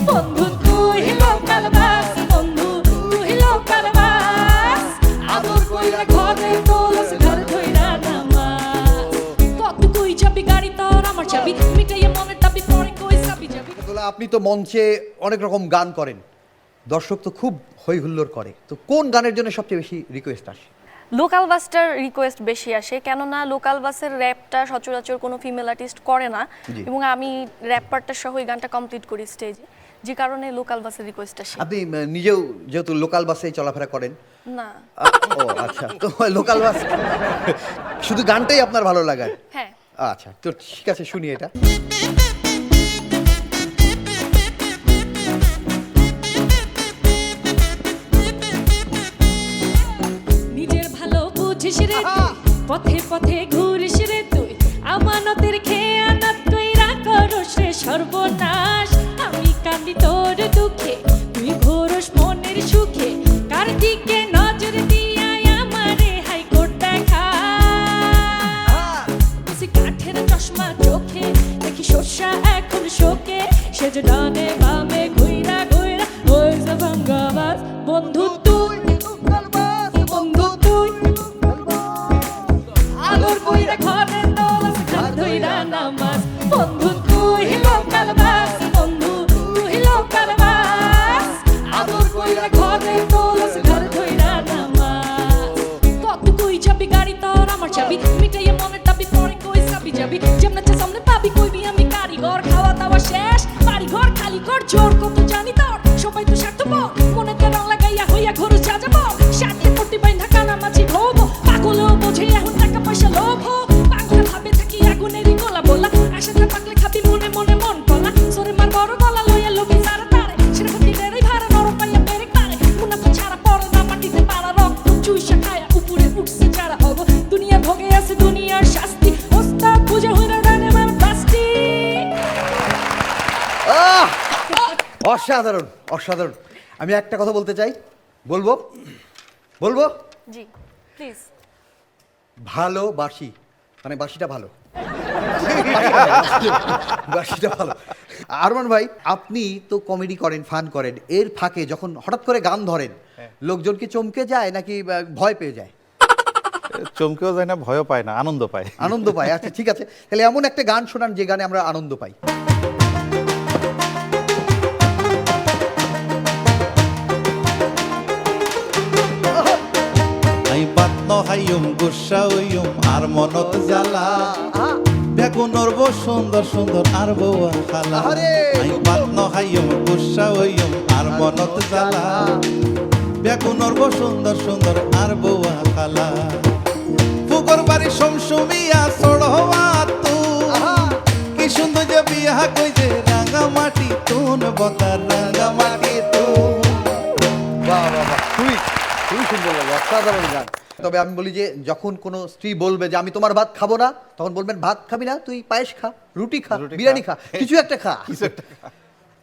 বন্ধু তুই local bus, বন্ধু তুই লোকাল বাস, আদর কইরা ঘরে তোলস ঘর ধইরা নামাজ। কত কই যাবি গাড়ি তোর আমার চাবি, মিটাইয়া মনের দাবি পরে কই যাবি যাবি। আপনি তো মঞ্চে অনেক রকম গান করেন, দর্শক তো খুব হই হুল্লোড় করে, তো কোন গানের জন্য সবচেয়ে বেশি রিকোয়েস্ট আসে? লোকাল বাসটার রিকোয়েস্ট বেশি আসে, কেননা লোকাল বাসের র্যাপটা সচরাচর কোনো ফিমেল আর্টিস্ট করে না, এবং আমি র্যাপ পার্টটা সহ এই গানটা কমপ্লিট করি স্টেজে, যে কারণে লোকাল বাসের রিকোয়েস্ট আসে। আপনি নিজেও যেহেতু লোকাল বাসে চলাফেরা করেন? না। ও আচ্ছা, তো লোকাল বাস শুধু গানটাই আপনার ভালো লাগে? হ্যাঁ। আচ্ছা, তো ঠিক আছে, শুনি এটা। নিজের ভালো বুঝিস রে তুই, পথে পথে ঘুরিস রে তুই, আমানতের খেয়ানত কইরা করস রে সর্বনাশ। আমি কান্দি তোর দুঃখে, তুই ঘোরস মনের সুখে, কার দিকে নজর দিয়া আমারে হাইকোর্ট দেখা। বুঝি কাঠের চশমা চোখে, দেখি শস্যা এখন শোকে, সেজ ডানে বামে ঘুইরা ঘুইরা ওই যে ভাঙ্গাবাজ। বন্ধু তুই বন্ধু তুই আদর কইরা ঘরে তোলস ঘর ধইরা নামাজ। বন্ধু তুই লোকাল বাস, বন্ধু তুই লোকাল বাস, আদর কইরা ঘরে তোলস ঘর ধইরা নামাজ। কত কই যাবি গাড়ি তোর আমার চাবি, মিটাইয়া মনের দাবি পরে কই যাবি যাবি, যেমন আছে সামনে পাবি কইবি আমি কারিগর, খাওয়া দাওয়া শেষ বাড়ি ঘর খালি কর, জোর কত জানি তোর সবাই তো স্বার্থপর, মনেতে রং লাগাইয়া হইয়া ঘর সাজাবো, সাথে পটি বাইন্ধা কানা মাছি ধোবো, পাগলেও বোঝে এখন টাকা পয়সা লোভ, পাগল ভাবে থাকি আগুনেরই গোলা বলা, আশাটা পাকলে খাবি মনে মনে মন কলা, সরে মার বড় গলা লইয়া লোকে সারা তারে, সেরকম দিনেরই ভাড়া নরম পাইয়া পেরেক পারে, মুনাফা ছাড়া পড়ে না মাটিতে পাড়া, রক্ত চুইসা খায়া উপরে উঠছে যারা অব, দুনিয়া ভোগে আছে দুনিয়ার শাস্তি, ওস্তাদ বুঝে হইরা রানে মান বাস্তি। অসাধারণ, অসাধারণ। আমি একটা কথা বলতে চাই, বলবো বলবো? জি প্লিজ। ভালোবাসি, মানে বাসিটা ভালো, বাসিটা ভালো। আরমান ভাই, আপনি তো কমেডি করেন, ফান করেন, এর ফাঁকে যখন হঠাৎ করে গান ধরেন, লোকজন কি চমকে যায় নাকি ভয় পেয়ে যায়? চমকেও যায় না, ভয়ও পায় না, আনন্দ পায়। আনন্দ পায়, আচ্ছা ঠিক আছে, তাহলে এমন একটা গান শোনান যে গানে আমরা আনন্দ পাই। হাইয়ুম গুসা হইয়ুম আর মনত জ্বালা, বেগুন নরব সুন্দর সুন্দর আর বউয়া খালা, আই পাতন হাইয়ুম গুসা হইয়ুম আর মনত জ্বালা, বেগুন নরব সুন্দর সুন্দর আর বউয়া খালা, ফুকর বাড়ি সমসুমিয়া সড়হওয়া তু, কি সুন্দর যে বিয়া কইছে রাঙা মাটি তুন বতার রাঙা মাটি তুন। বাহ বাহ বাহ, খুবই খুবই সুন্দর লাগে, অসাধারণ গান। তবে আমি বলি যে যখন কোনো স্ত্রী বলবে যে আমি তোমার ভাত খাবো না, তখন বলবেন ভাত খাবি না তুই পায়েস খা, রুটি খা, বিরিয়ানি খা, কিছু একটা খা।